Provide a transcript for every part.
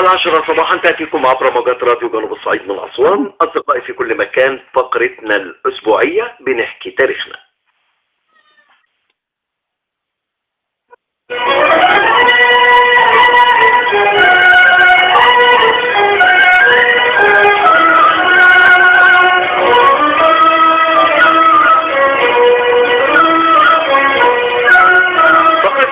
العاشرة صباحا تأتيكم عبر موجات راديو جنوب الصعيد من أسوان. أصدقائي في كل مكان، فقرتنا الأسبوعية بنحكي تاريخنا.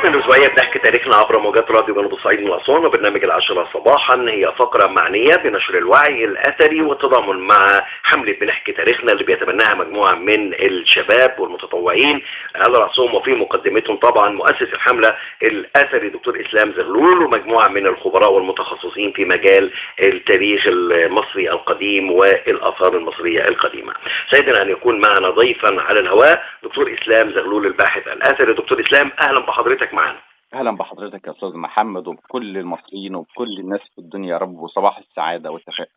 الأسبوعية بنحكي تاريخنا عبر موجات راديو جنوب الصعيد من أسوان، وبرنامج العاشرة صباحا هي فقرة معنية بنشر الوعي الأثري والتضامن مع حملة بنحكي تاريخنا اللي بيتبناها مجموعة من الشباب والمتطوعين على رأسهم وفي مقدمتهم طبعا مؤسس الحملة الأثري دكتور إسلام زغلول ومجموعة من الخبراء والمتخصصين في مجال التاريخ المصري القديم والآثار المصرية القديمة. سعيدنا أن يكون معنا ضيفا على الهواء دكتور إسلام زغلول الباحث الأثري. دكتور إسلام، أهلا بحضرتك معنا. اهلا بحضرتك يا استاذ محمد وبكل المصريين وبكل الناس في الدنيا يا رب، وصباح السعاده والتفاؤل.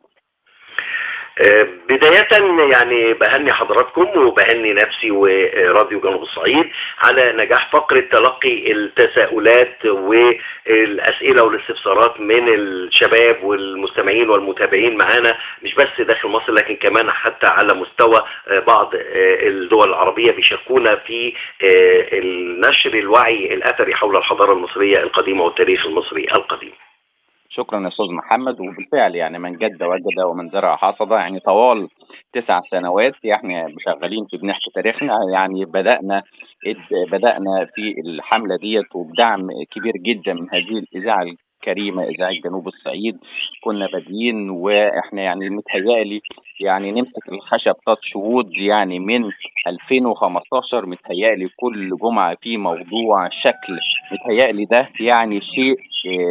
بداية يعني بهني حضراتكم وبهني نفسي وراديو جنوب الصعيد على نجاح فقرة تلقي التساؤلات والأسئلة والاستفسارات من الشباب والمستمعين والمتابعين معانا، مش بس داخل مصر لكن كمان حتى على مستوى بعض الدول العربية بيشاركونا في نشر الوعي الأثري حول الحضارة المصرية القديمة والتاريخ المصري القديم. شكرا يا استاذ محمد. وبالفعل يعني من جد وجد ومن زرع حصد، يعني طوال 9 سنوات احنا شغالين في بنحكي تاريخنا. يعني بدأنا في الحملة ديت وبدعم كبير جدا من هذه الإذاعة الكريمة إذاعة جنوب الصعيد. كنا بادئين واحنا يعني متهيألي يعني نمسك الخشب 3 شهود، يعني من 2015 متهيألي كل جمعة في موضوع شكل. متهيألي ده يعني شيء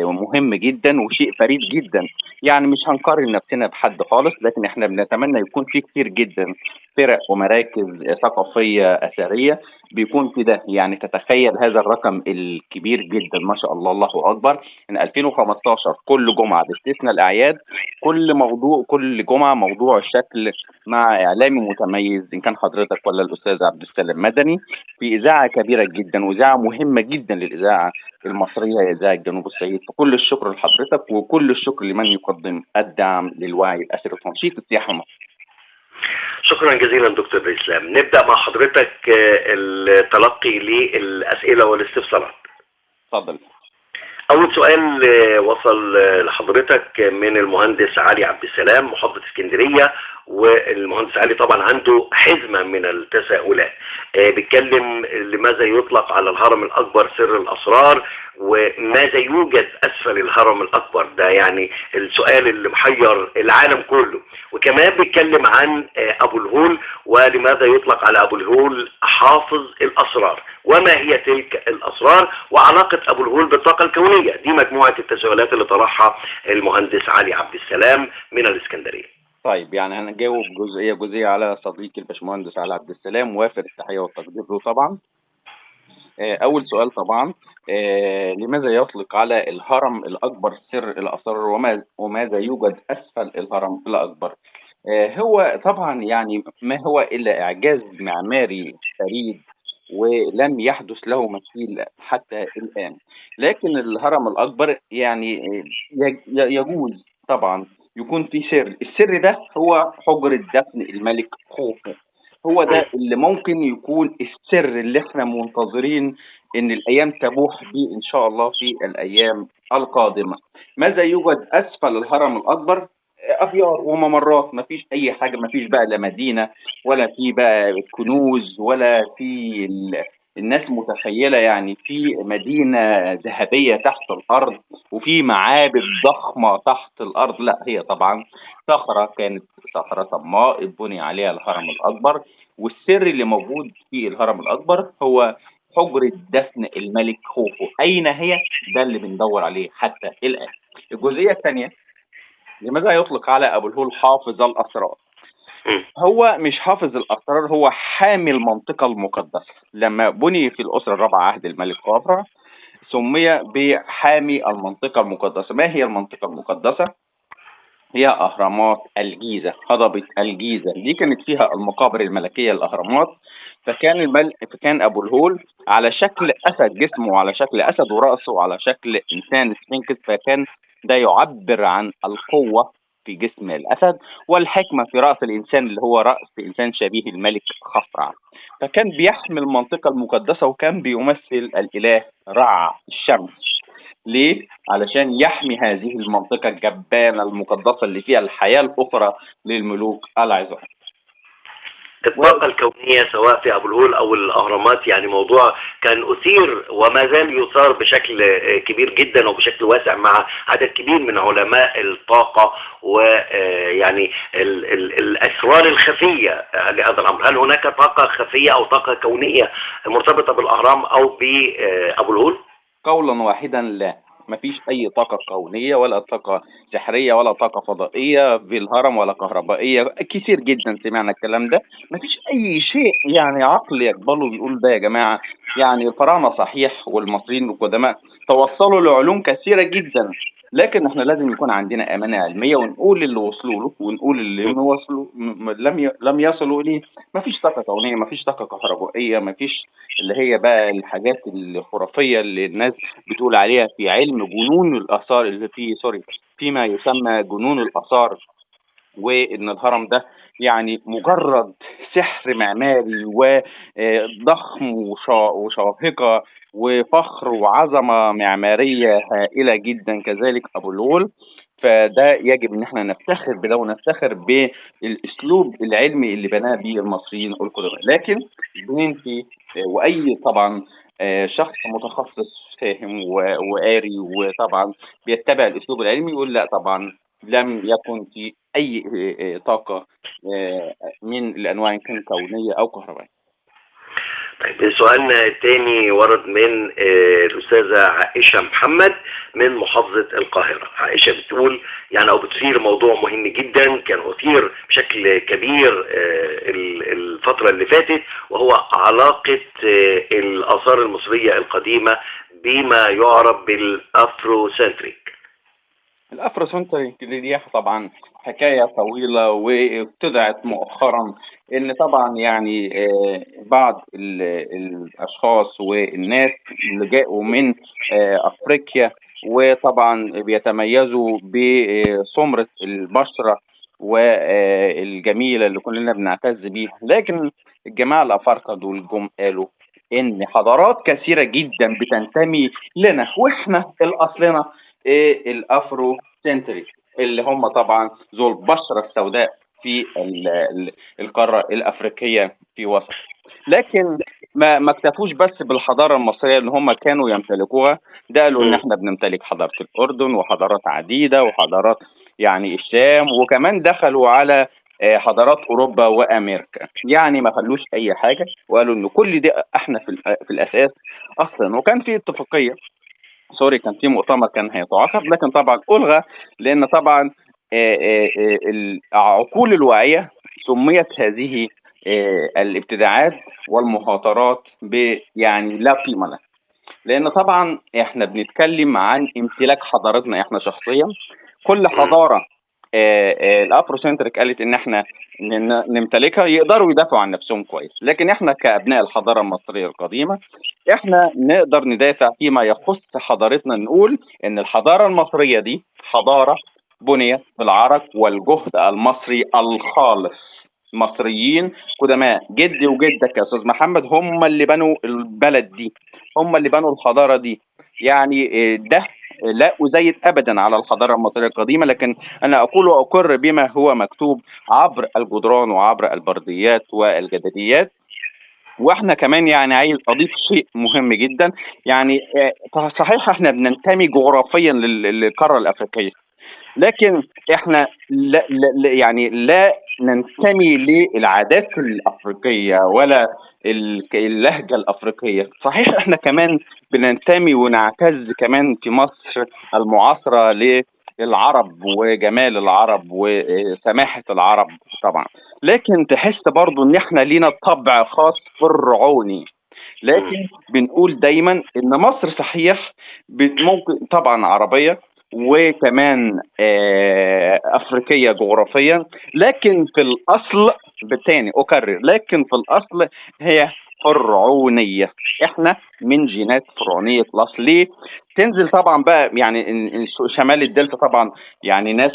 مهم جدا وشيء فريد جدا. يعني مش هنقارن نفسنا بحد خالص، لكن احنا بنتمنى يكون في كتير جدا فرق ومراكز ثقافية أثرية بيكون في ده. يعني تتخيل هذا الرقم الكبير جدا، ما شاء الله، الله أكبر. من 2015 كل جمعة باستثناء الأعياد كل جمعة موضوع شكل مع إعلامي متميز، إن كان حضرتك ولا الأستاذ عبد السلام مدني، في إذاعة كبيرة جدا وإذاعة مهمة جدا للإذاعة المصرية إذاعة جنوب الصعيد. فكل الشكر لحضرتك وكل الشكر لمن يقدم الدعم للوعي الأثري وتنشيط السياحة المصرية. شكرا جزيلا دكتور إسلام. نبدأ مع حضرتك التلقي للأسئلة والاستفسارات. اتفضل. أول سؤال وصل لحضرتك من المهندس علي عبد السلام محافظة اسكندرية، والمهندس علي طبعا عنده حزمة من التساؤلات. بيتكلم لماذا يطلق على الهرم الأكبر سر الأسرار، وماذا يوجد أسفل الهرم الأكبر؟ ده يعني السؤال اللي محير العالم كله. وكمان بيتكلم عن أبو الهول، ولماذا يطلق على أبو الهول حافظ الأسرار، وما هي تلك الأسرار، وعلاقة أبو الهول بالطاقة الكونية. دي مجموعة التساؤلات اللي طرحها المهندس علي عبد السلام من الإسكندرية. طيب، يعني هنجاوب جزئية على صديقي الباشمهندس علي عبد السلام، وافر التحية والتقدير له طبعا. أول سؤال طبعا، لماذا يطلق على الهرم الأكبر سر الأسرار وماذا يوجد أسفل الهرم الأكبر؟ هو طبعا يعني ما هو إلا إعجاز معماري فريد ولم يحدث له مثيل حتى الآن. لكن الهرم الأكبر يعني يجوز طبعا يكون في سر. السر ده هو حجرة دفن الملك خوفو. هو ده اللي ممكن يكون السر اللي احنا منتظرين ان الايام تبوح به ان شاء الله في الايام القادمة. ماذا يوجد اسفل الهرم الاكبر؟ ابيار وممرات، مفيش اي حاجة، مفيش بقى لا مدينة ولا في بقى كنوز ولا في الناس متخيلة يعني في مدينة ذهبية تحت الأرض وفي معابد ضخمة تحت الأرض. لا، هي طبعا صخرة، كانت صخرة صماء بني عليها الهرم الأكبر. والسر اللي موجود في الهرم الأكبر هو حجرة دفن الملك خوفو. أين هي؟ ده اللي بندور عليه حتى الآن. الجزئية الثانية، لماذا يطلق على أبو الهول حافظ الأسرار؟ هو مش حافظ الأسرار، هو حامي المنطقة المقدسة. لما بني في الأسرة الرابعة عهد الملك خوفو سمي بحامي المنطقة المقدسة. ما هي المنطقة المقدسة؟ هي أهرامات الجيزة، هضبة الجيزة دي كانت فيها المقابر الملكية الأهرامات. فكان أبو الهول على شكل أسد، جسمه على شكل أسد ورأسه على شكل إنسان سفنكس. فكان ده يعبر عن القوة في جسم الأسد، والحكمة في رأس الإنسان اللي هو رأس إنسان شبيه الملك خفرع. فكان بيحمي المنطقة المقدسة، وكان بيمثل الإله رع الشمس. ليه؟ علشان يحمي هذه المنطقة الجبانة المقدسة اللي فيها الحياة الأخرى للملوك العظام. الطاقة الكونية سواء في أبو الهول أو الأهرامات، يعني موضوع كان أثير وما زال يثار بشكل كبير جدا وبشكل واسع مع عدد كبير من علماء الطاقة، ويعني الأسرار الخفية لهذا الأمر. هل هناك طاقة خفية أو طاقة كونية مرتبطة بالأهرام أو بأبو الهول؟ قولا واحدا لا، مفيش أي طاقة كونية ولا طاقة سحرية ولا طاقة فضائية في الهرم ولا كهربائية. كتير جدا سمعنا الكلام ده، مفيش أي شيء يعني عقل يقبله بيقول ده يا جماعة. يعني الفراعنة صحيح والمصريين القدماء توصلوا لعلوم كثيرة جدا، لكن احنا لازم يكون عندنا أمانة علمية ونقول اللي وصلوا له ونقول اللي ما وصلوا لم يصلوا إليه. مفيش طاقة كونية، مفيش طاقة كهربائية، مفيش اللي هي بقى الحاجات الخرافية اللي الناس بتقول عليها في علم جنون الآثار، اللي في فيما يسمى جنون الآثار. وإن الهرم ده يعني مجرد سحر معماري وضخم وشاهقة وفخر وعظمة معمارية هائلة جدا، كذلك أبو الهول. فده يجب ان احنا نفتخر بده ونفتخر بالاسلوب العلمي اللي بناه به المصريين القدماء. لكن بننفي واي طبعا شخص متخصص فاهم وقاري وطبعا بيتبع الاسلوب العلمي يقول لا طبعا لم يكن في اي طاقه من الانواع ان كان كونيه او كهربائيه. طيب سؤالنا الثاني ورد من الأستاذة عائشة محمد من محافظة القاهرة. عائشة بتقول يعني أو بتثير موضوع مهم جدا كان أثير بشكل كبير الفترة اللي فاتت، وهو علاقة الآثار المصرية القديمة بما يعرف بالأفروسنتريك. الافروسنتريك دي طبعا حكايه طويله وابتدعت مؤخرا، ان طبعا يعني بعض الاشخاص والناس اللي جاءوا من افريقيا، وطبعا بيتميزوا بسمره البشره والجميله اللي كلنا بنعتز بيها. لكن الجماعه الافارقه دول جم قالوا ان حضارات كثيره جدا بتنتمي لنا واحنا الاصلنا الافرو سنتري، اللي هم طبعا ذو البشره السوداء في القاره الافريقيه في وسط. لكن ما اكتفوش بس بالحضاره المصريه اللي هم كانوا يمتلكوها، ده قالوا ان احنا بنمتلك حضاره الاردن وحضارات عديده وحضارات يعني الشام، وكمان دخلوا على حضارات اوروبا وامريكا. يعني ما خلوش اي حاجه وقالوا ان كل دي احنا في الاساس اصلا. وكان في اتفاقيه كان في مؤتمر كان هيتعاقد، لكن طبعا ألغى، لأن طبعا العقول الواعية سميت هذه الابتداعات والمخاطرات يعني لا قيمة لها. لأن طبعا احنا بنتكلم عن امتلاك حضارتنا احنا شخصيا. كل حضارة الافروسنتريك قالت ان احنا نمتلكها يقدروا يدافعوا عن نفسهم كويس، لكن احنا كابناء الحضاره المصريه القديمه احنا نقدر ندافع فيما يخص حضارتنا. نقول ان الحضاره المصريه دي حضاره بنيت بالعرق والجهد المصري الخالص. مصريين قدماء جدي وجدك يا استاذ محمد هم اللي بنوا البلد دي، هم اللي بنوا الحضاره دي. يعني ده لا أزيد أبدا على الحضارة المصرية القديمة، لكن أنا أقول وأقر بما هو مكتوب عبر الجدران وعبر البرديات والجداريات. واحنا كمان يعني عايز اضيف شيء مهم جدا، يعني صحيح احنا بننتمي جغرافيا للقاره الافريقيه، لكن احنا يعني لا ننتمي للعادات الافريقيه ولا اللهجه الافريقيه. صحيح احنا كمان بننتمي ونعتز كمان في مصر المعاصره للعرب وجمال العرب وسماحه العرب طبعا، لكن تحس برضو ان احنا لينا طبع خاص فرعوني. لكن بنقول دايما ان مصر صحيح ممكن طبعا عربيه وكمان افريقيه جغرافيا، لكن في الاصل بالتاني اكرر، لكن في الاصل هي فرعونية. احنا من جينات فرعونية الأصل. ليه؟ تنزل طبعا بقى يعني شمال الدلتا طبعا يعني ناس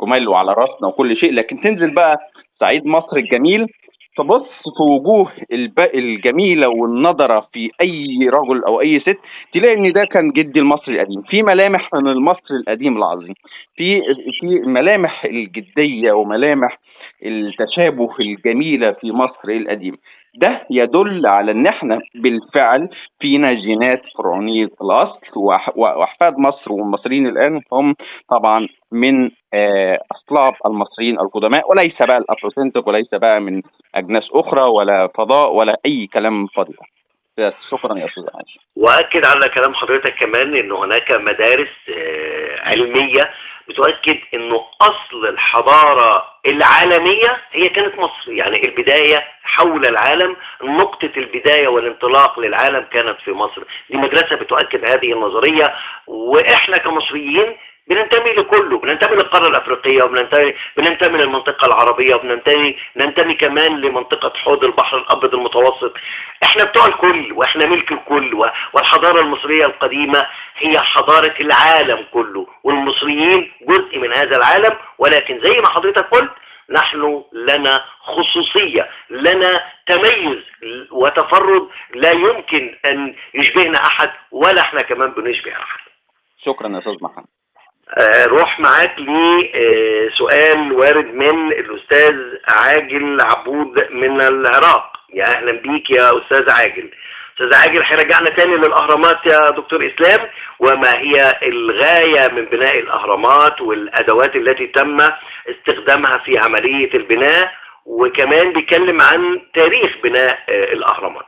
جمال وعلى راسنا وكل شيء، لكن تنزل بقى صعيد مصر الجميل، تبص في وجوه الجميلة والنضرة في أي رجل أو أي ست، تلاقي إن ده كان جدي المصري القديم، في ملامح من المصري القديم العظيم، في ملامح الجدية وملامح التشابه الجميلة في مصر القديم. ده يدل على ان احنا بالفعل فينا جينات فرعونية الاصل، واحفاد مصر والمصريين الان هم طبعا من اصلاب المصريين القدماء، وليس بقى الافروسنتك، وليس بقى من اجناس اخرى ولا فضاء ولا اي كلام فاضي. شكرا يا استاذ عايش. واكد على كلام حضرتك كمان ان هناك مدارس علميه بتؤكد انه اصل الحضاره العالميه هي كانت مصر، يعني البدايه حول العالم، نقطه البدايه والانطلاق للعالم كانت في مصر. دي مدرسه بتؤكد هذه النظريه، واحنا كمصريين بننتمي لكله، بننتمي للقاره الافريقيه، وبننتمي للمنطقه العربيه، وبننتمي كمان لمنطقه حوض البحر الابيض المتوسط. احنا بتوع الكل واحنا ملك الكل، والحضاره المصريه القديمه هي حضاره العالم كله، والمصريين جزء من هذا العالم. ولكن زي ما حضرتك قلت، نحن لنا خصوصية، لنا تميز وتفرد لا يمكن ان يشبهنا احد، ولا احنا كمان بنشبه احد. شكرا يا استاذ محمد. روح معاك لسؤال وارد من الأستاذ عاجل عبود من العراق. يا أهلا بيك يا أستاذ عاجل. أستاذ عاجل، هيرجعنا تاني للأهرامات يا دكتور إسلام، وما هي الغاية من بناء الأهرامات والأدوات التي تم استخدامها في عملية البناء، وكمان بيتكلم عن تاريخ بناء الأهرامات.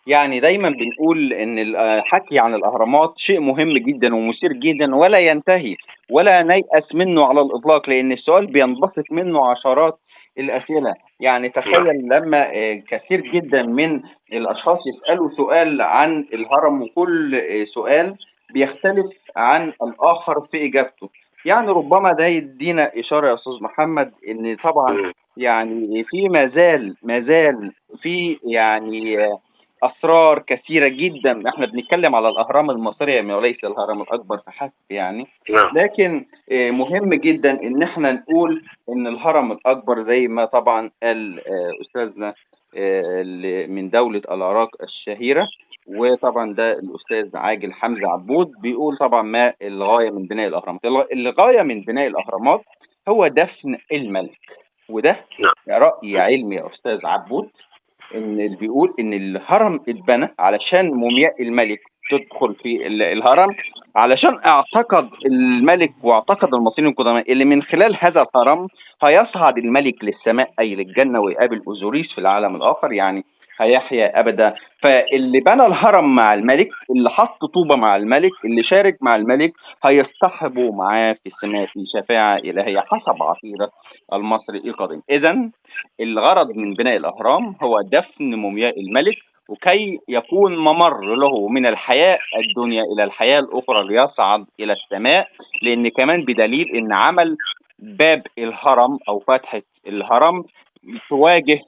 يعني دايما بنقول ان الحكي عن الاهرامات شيء مهم جدا ومثير جدا، ولا ينتهي ولا نيأس منه على الاطلاق، لان السؤال بينبثق منه عشرات الاسئله. يعني تخيل لما كثير جدا من الاشخاص يسالوا سؤال عن الهرم، وكل سؤال بيختلف عن الاخر في اجابته. يعني ربما ده يدينا اشاره يا استاذ محمد ان طبعا يعني في ما زال في يعني اسرار كثيره جدا. احنا بنتكلم على الاهرام المصريه وليس الهرم الاكبر فحسب يعني، لكن مهم جدا ان احنا نقول ان الهرم الاكبر زي ما طبعا قال استاذنا من دوله العراق الشهيره، وطبعا ده الاستاذ عاجل حمزه عبود بيقول طبعا ما الغايه من بناء الاهرامات. الغايه من بناء الاهرامات هو دفن الملك، وده راي علمي يا استاذ عبود، ان اللي بيقول ان الهرم اتبنى علشان مومياء الملك تدخل في الهرم، علشان اعتقد الملك واعتقد المصريين القدماء اللي من خلال هذا الهرم هيصعد الملك للسماء اي للجنه ويقابل اوزوريس في العالم الاخر، يعني هيحيا ابدا. فاللي بنى الهرم مع الملك، اللي حط طوبه مع الملك، اللي شارك مع الملك، هيصطحبوا معاه في السماء في شفاعه الهيه حسب عقيده المصري القديم. اذا الغرض من بناء الأهرام هو دفن مومياء الملك، وكي يكون ممر له من الحياة الدنيا إلى الحياة الأخرى ليصعد إلى السماء. لأن كمان بدليل أن عمل باب الهرم أو فتحة الهرم تواجه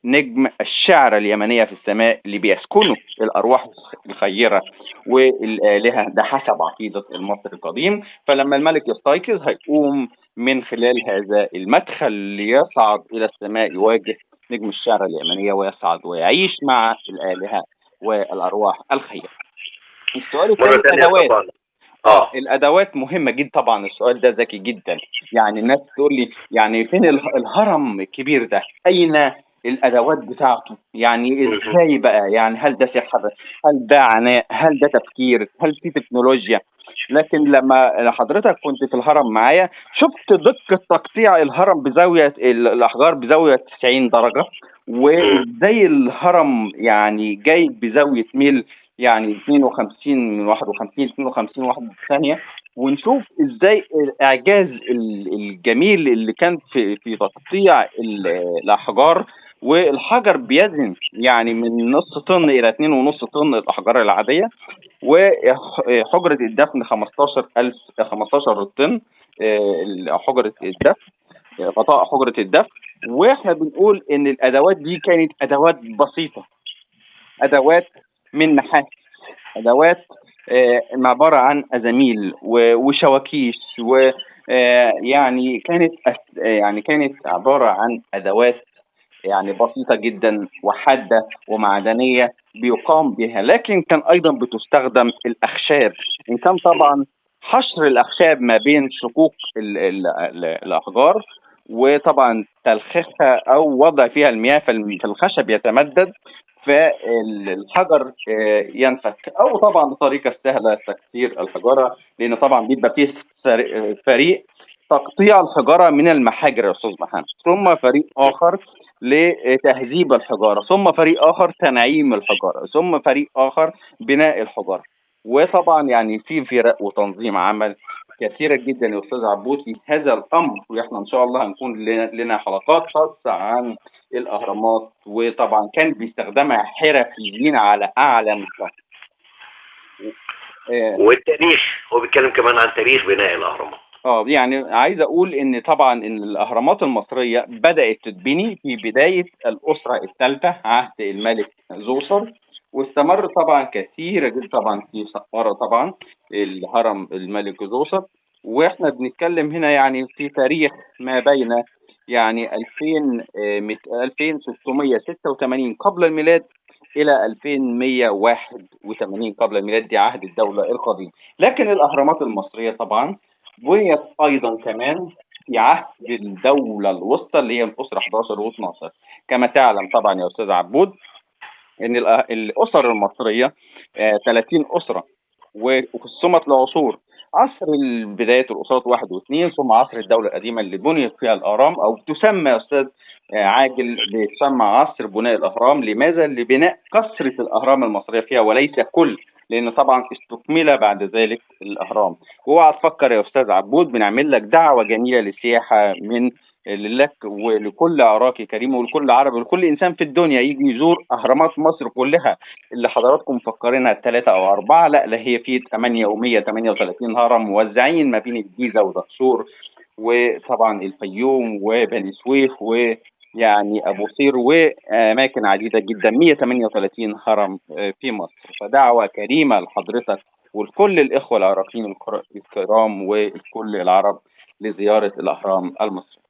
نجم الشعرة اليمنية في السماء اللي بيسكنه الأرواح الخيرة والآلهة، ده حسب عقيدة المصري القديم. فلما الملك يستيقظ هيقوم من خلال هذا المدخل ليصعد إلى السماء، يواجه نجم الشعرة اليمنية ويصعد ويعيش مع الآلهة والأرواح الخيرة. السؤال الثاني الأدوات. الأدوات مهمة جدا طبعا. السؤال ده ذكي جدا. يعني الناس تقول لي يعني فين الهرم الكبير ده؟ أين الادوات بتاعته؟ يعني ازاي بقى؟ يعني هل ده سحر؟ هل ده عناء؟ هل ده تفكير؟ هل في تكنولوجيا؟ لكن لما حضرتك كنت في الهرم معايا شفت دقة تقطيع الهرم بزاوية الأحجار بزاوية 90 درجة، وازاي الهرم يعني جاي بزاوية ميل يعني 52 من 51 52 واحد ثانية. ونشوف ازاي الاعجاز الجميل اللي كان في تقطيع الاحجار. والحجر بيزن يعني من نص طن الى 2.5 طن الاحجار العاديه، وحجره الدفن 15 طن حجره الدفن، غطاء حجره الدفن. واحنا بنقول ان الادوات دي كانت ادوات بسيطه، ادوات من نحاس، ادوات عباره عن ازاميل وشواكيش، و يعني كانت عباره عن ادوات يعني بسيطة جدا وحادة ومعدنية بيقام بها، لكن كان أيضا بتستخدم الأخشاب، إن كان طبعا حشر الأخشاب ما بين شقوق الأحجار، وطبعا تلخيخها أو وضع فيها المياه فالخشب يتمدد فالحجر ينفك، أو طبعا بطريقة سهلة تكسير الحجارة، لأن طبعا بيبقى فيه فريق تقطيع الحجارة من المحاجر يا أستاذ محمد، ثم فريق آخر لتهذيب الحجارة، ثم فريق آخر تنعيم الحجارة، ثم فريق آخر بناء الحجارة. وطبعا يعني في فرق وتنظيم عمل كثيرة جدا يا أستاذ عبود في هذا الأمر، وإحنا إن شاء الله هنكون لنا حلقات خاصة عن الأهرامات، وطبعا كان بيستخدمها حرفيين على أعلى مستوى. والتاريخ هو بيتكلم كمان عن تاريخ بناء الأهرامات. يعني عايز اقول ان طبعا ان الاهرامات المصريه بدات تتبني في بدايه الاسره الثالثه عهد الملك زوسر، واستمر طبعا كثيرا جدا طبعا في سقاره طبعا الهرم الملك زوسر، واحنا بنتكلم هنا يعني في تاريخ ما بين يعني 2686 قبل الميلاد الى 2181 قبل الميلاد، دي عهد الدوله القديم. لكن الاهرامات المصريه طبعا بنيت ايضا كمان في عهد الدوله الوسطى اللي هي الاسره 11 و12. كما تعلم طبعا يا استاذ عبود ان الاسر المصريه 30 اسره وقسمت لعصور، عصر بدايه الاسرات 1 و2، ثم عصر الدوله القديمه اللي بنيت فيها الاهرام، او تسمى يا استاذ عاجل بتسمى عصر بناء الاهرام. لماذا؟ لبناء كثره الاهرام المصريه فيها وليس كل، لان طبعا استكمل بعد ذلك الاهرام. واوعى تفكر يا استاذ عبود بنعمل لك دعوه جميله للسياحه من لك ولكل عراقي كريم ولكل عربي ولكل انسان في الدنيا يجي يزور اهرامات مصر كلها اللي حضراتكم مفكرينها 3 أو 4، لا هي في 838 هرم موزعين ما بين الجيزه ودهشور وطبعا الفيوم وبني سويف ويعني ابو سير واماكن عديده جدا، 138 هرم في مصر. فدعوه كريمه لحضرتك ولكل الاخوه العراقيين الكرام وكل العرب لزياره الاهرام المصري.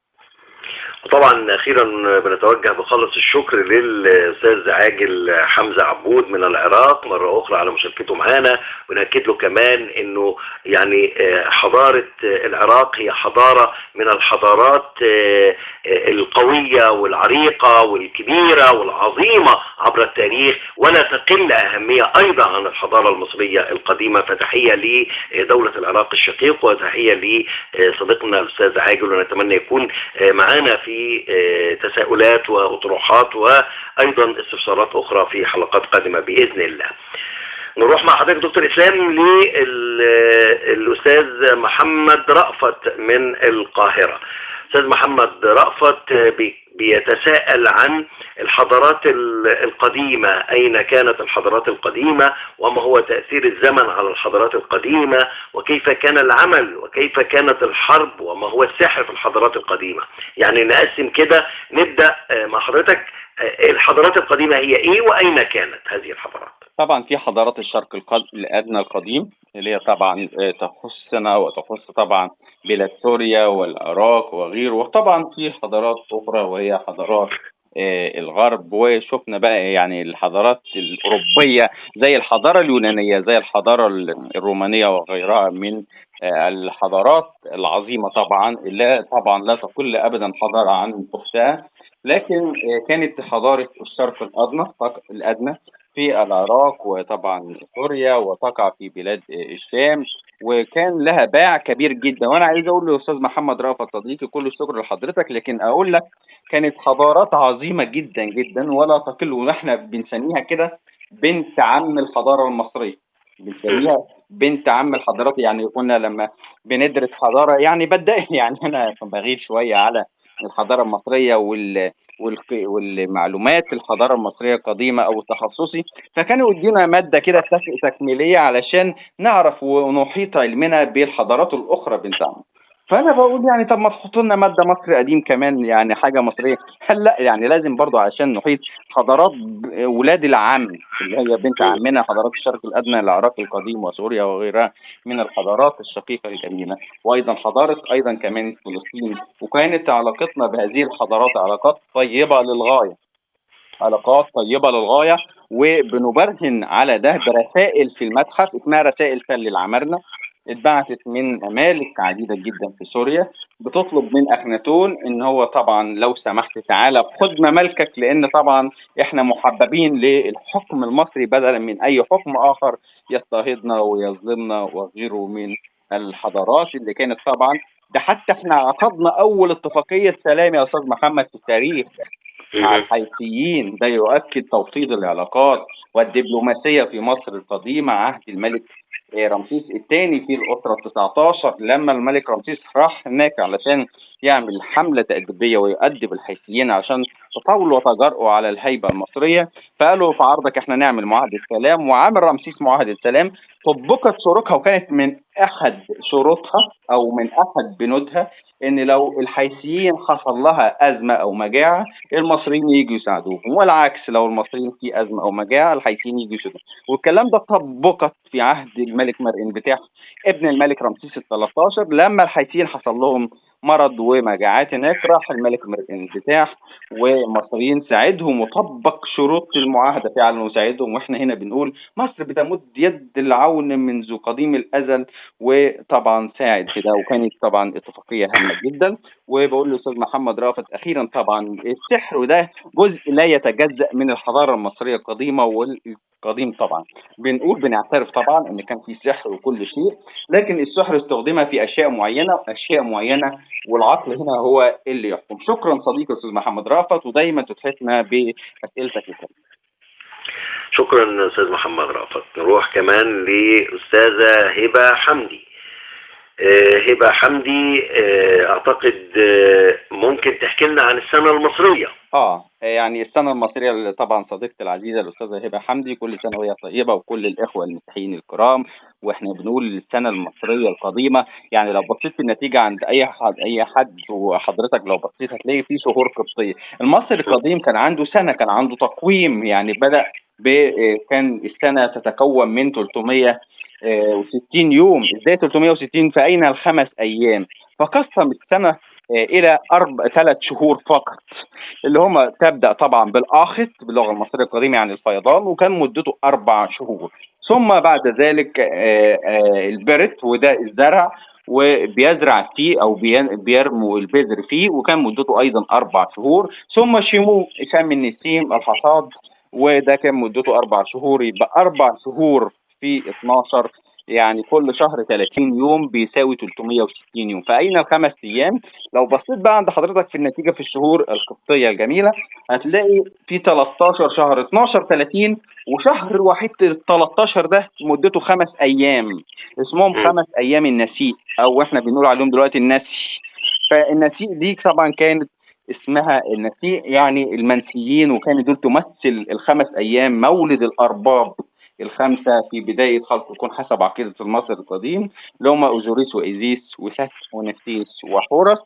وطبعا اخيرا بنتوجه بخالص الشكر للاستاذ عاجل حمزه عبود من العراق مره اخرى على مشاركته معانا، وناكد له كمان انه يعني حضاره العراق هي حضاره من الحضارات القويه والعريقه والكبيره والعظيمه عبر التاريخ، ولا تقل اهميه ايضا عن الحضاره المصريه القديمه. فتحيه لدوله العراق الشقيق وتحيه لصديقنا الاستاذ عاجل، ونتمنى يكون معانا في تساؤلات واطروحات وايضا استفسارات اخرى في حلقات قادمه باذن الله. نروح مع حضرتك دكتور اسلام للاستاذ محمد رأفت من القاهره. استاذ محمد رأفت بيتساءل عن الحضارات القديمة، أين كانت الحضارات القديمة، وما هو تأثير الزمن على الحضارات القديمة، وكيف كان العمل، وكيف كانت الحرب، وما هو السحر في الحضارات القديمة. يعني نقسم كده، نبدأ مع حضرتك الحضارات القديمة هي إيه وأين كانت هذه الحضارات؟ طبعا في حضارات الشرق الأدنى القديم اللي هي طبعا تخصنا وتخص طبعا بلاد سوريا والعراق وغيره، وطبعا في حضارات أخرى وهي حضارات الغرب، وشفنا بقى يعني الحضارات الأوروبية زي الحضارة اليونانية زي الحضارة الرومانية وغيرها من الحضارات العظيمة طبعا طبعا لا تقل أبدا حضارة عن أختها. لكن كانت حضارة الشرق الأدنى في العراق وطبعا سوريا وتقع في بلاد الشام، وكان لها باع كبير جدا. وانا عايز اقول لاستاذ محمد رأفت صديقي كل الشكر لحضرتك، لكن اقول لك كانت حضارات عظيمه جدا جدا ولا تقل، ونحن بنسميها كده بنت عم الحضاره المصريه، بنسميها بنت عم الحضارات. يعني كنا لما بندرس حضاره يعني يعني انا بغيب شويه على الحضاره المصريه والمعلومات الحضاره المصريه القديمه او تخصصي، فكانوا يدينا ماده كده تكميليه علشان نعرف ونحيط علمنا بالحضارات الاخرى بنت عم. فانا بقول يعني طب ما تحط لنا ماده مصري قديم كمان، يعني حاجه مصريه. هل لا يعني لازم برضو عشان نحيط حضارات ولاد العم اللي هي بنت عمنا، حضارات الشرق الادنى، العراق القديم وسوريا وغيرها من الحضارات الشقيقه الجميله، وايضا حضاره ايضا كمان فلسطين. وكانت علاقتنا بهذه الحضارات علاقات طيبه للغايه، علاقات طيبه للغايه. وبنبرهن على ده برسائل في المتحف اسمها رسائل تل العمارنه، اتبعتت من ممالك عديده جدا في سوريا بتطلب من اخناتون ان هو طبعا لو سمحت تعالى خد ممالكك، لان طبعا احنا محببين للحكم المصري بدلا من اي حكم اخر يضطهدنا ويظلمنا وغيره من الحضارات اللي كانت طبعا. ده حتى احنا عقدنا اول اتفاقيه سلام يا استاذ محمد في التاريخ مع الحيثيين، ده يؤكد توطيد العلاقات والدبلوماسية في مصر القديمة عهد الملك رمسيس الثاني في الأسرة 19. لما الملك رمسيس راح هناك علشان يعمل حملة تأديبية ويؤدب الحيثيين عشان تطاولوا وتجرؤوا على الهيبة المصرية، فقالوا في عرضك احنا نعمل معاهدة سلام، وعامل رمسيس معاهدة سلام طبقت شروطها، وكانت من أحد شروطها أو من أحد بنودها ان لو الحيثيين حصل لها ازمه او مجاعه المصريين يجوا يساعدوهم، والعكس لو المصريين في ازمه او مجاعه الحيثيين يجوا يساعدوهم. والكلام ده طبقت في عهد الملك مرئن بتاع ابن الملك رمسيس ال 13. لما الحيثيين حصل لهم مرض ومجاعات هناك راح الملك مرئن بتاع والمصريين ساعدهم وطبق شروط المعاهده فعلا وساعدهم. واحنا هنا بنقول مصر بتمد يد العون منذ قديم الازل، وطبعا ساعد في ده، وكانت طبعا اتفاقيه هامه جدا. وبقول للاستاذ محمد رافت اخيرا طبعا السحر ده جزء لا يتجزأ من الحضاره المصريه القديمه والقديم طبعا. بنقول بنعترف طبعا ان كان في سحر وكل شيء، لكن السحر استخدم في اشياء معينه اشياء معينه، والعقل هنا هو اللي يحكم. شكرا صديقي الاستاذ محمد رافت، ودايما تتحفنا باسئلتك الكريمه. شكرا استاذ محمد رافت. نروح كمان لاستاذه هبه حمدي. هبه حمدي، اعتقد ممكن تحكي لنا عن السنه المصريه. يعني السنة المصرية اللي طبعا صديقتي العزيزة الأستاذة هبة حمدي، كل سنة وهي طيبة، وكل الإخوة المسيحيين الكرام. وإحنا بنقول السنة المصرية القديمة، يعني لو بصيت في النتيجة عند أي حد وحضرتك لو بصيت هتلاقي في شهور قبطية. المصري القديم كان عنده سنة، كان عنده تقويم، يعني بدأ كان السنة تتكون من 360 يوم. ازاي 360؟ فأين الخمس أيام؟ فقسم السنة إلى 3 شهور فقط، اللي هم تبدأ طبعا بالآخت باللغة المصرية القديمة يعني الفيضان، وكان مدته 4 شهور. ثم بعد ذلك البرت، وده الزرع وبيزرع فيه أو بيرموا البذر فيه، وكان مدته أيضا 4 شهور. ثم شمو شم النسيم الحصاد، وده كان مدته 4 شهور. يبقى 4 شهور في 12، يعني كل شهر 30 يوم بيساوي 360 يوم. فأين الخمس أيام؟ لو بصيت بقى عند حضرتك في النتيجة في الشهور القبطية الجميلة هتلاقي في 13 شهر 12 30، وشهر وحيد 13 ده مدته 5 أيام اسمهم 5 أيام النسيء، أو إحنا بنقول عليهم دلوقتي النسي. فالنسيء دي طبعا كانت اسمها النسيء يعني المنسيين، وكان دول تمثل الخمس أيام مولد الأرباب الخمسة في بداية خلق الكون حسب عقيدة المصري القديم، اللي هم أوزوريس وإيزيس وست ونفتيس وحورس.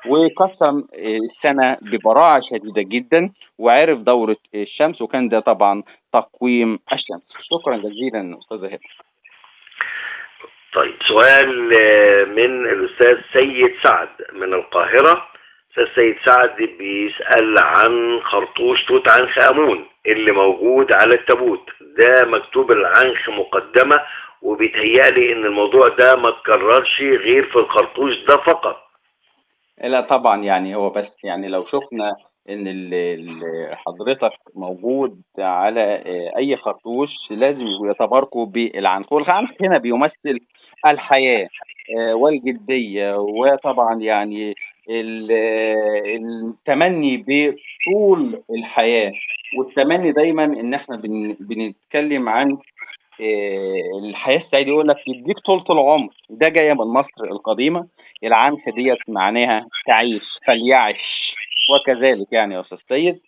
وقسم السنة ببراعة شديدة جدا، وعرف دورة الشمس، وكان ده طبعا تقويم الشمس. شكرا جزيلا أستاذة هبة. طيب، سؤال من الأستاذ سيد سعد من القاهرة. أستاذ سيد سعد بيسأل عن خرطوش توت عنخ آمون اللي موجود على التابوت ده، مكتوب العنخ مقدمة، وبيتهيألي إن الموضوع ده ما اتكررش غير في الخرطوش ده فقط. لا طبعا، يعني هو بس يعني لو شفنا ان حضرتك موجود على اي خرطوش لازم يتباركوا بالعنخ، والعنخ هنا بيمثل الحياة والجدية، وطبعا يعني التمني بطول الحياة، والتمني دايما ان احنا بنتكلم عن الحياة السعيدة، يقول لك يديك طولة العمر. ده جاية من مصر القديمة. العنخ ديت معناها تعيش فليعش، وكذلك يعني يا أستاذ سيد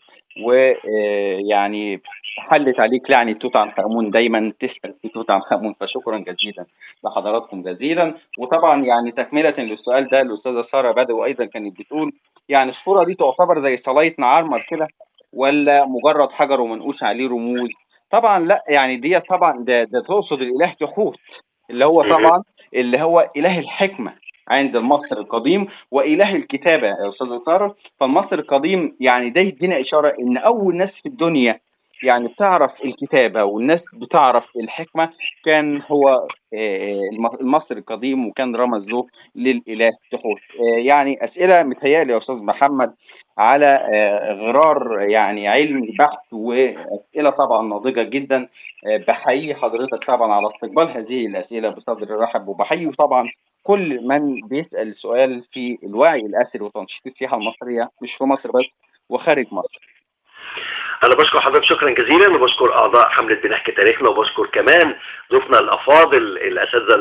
ويعني حلت عليك لعنة توت عنخ آمون، دايما تسأل في توت عنخ آمون. فشكرا جزيلا لحضراتكم جزيلا. وطبعا يعني تكملة للسؤال ده الأستاذة سارة بدوي أيضا كانت بتقول يعني الصورة دي تعتبر زي صلاية نعرمر كده، ولا مجرد حجر ومنقوش عليه رموز؟ طبعا لا، يعني دي طبعا ده تقصد الإله تحوت، اللي هو طبعا اللي هو إله الحكمة عند المصري القديم وإله الكتابة يا أستاذ سارة. فالمصري القديم يعني ده يدينا إشارة إن أول ناس في الدنيا يعني بتعرف الكتابة والناس بتعرف الحكمة كان هو المصري القديم، وكان رمز له للإله تحوت. يعني أسئلة متهيألي يا أستاذ محمد على غرار يعني علمي بحت، وأسئلة طبعا ناضجة جدا. بحيي حضرتك طبعا على استقبال هذه الأسئلة بصدر رحب، وبحيي طبعا كل من بيسأل سؤال في الوعي الأثري وتنشيط السياحة المصرية، مش في مصر بس وخارج مصر. أنا بشكر حضرتك شكرا جزيلا، وبشكر أعضاء حملة بنحكي تاريخنا، وبشكر كمان ضيوفنا الأفاضل الأساتذة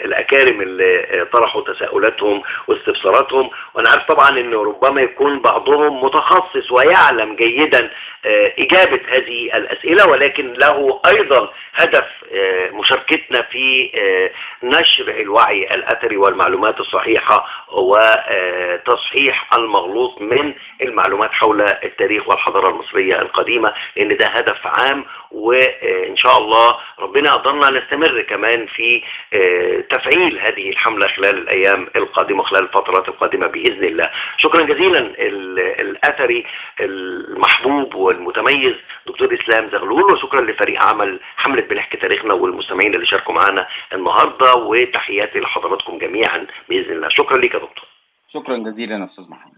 الأكارم اللي طرحوا تساؤلاتهم واستفساراتهم. وأنا عارف طبعا إن ربما يكون بعضهم متخصص ويعلم جيدا إجابة هذه الأسئلة، ولكن له أيضا هدف مشاركتنا في نشر الوعي الأثري والمعلومات الصحيحة وتصحيح المغلوط من المعلومات حول التاريخ والحضارة المصرية القديمة، لأن ده هدف عام. وإن شاء الله ربنا قدرنا نستمر كمان في تفعيل هذه الحملة خلال الأيام القادمة، خلال الفترات القادمة بإذن الله. شكرا جزيلا الأثري المحبوب والمتميز دكتور إسلام زغلول، وشكرا لفريق عمل حملة بنحكي تاريخنا والمستمعين اللي شاركوا معنا النهارده، وتحياتي لحضراتكم جميعا بإذن الله. شكرا لك يا دكتور. شكرا جزيلا يا أستاذ محمد.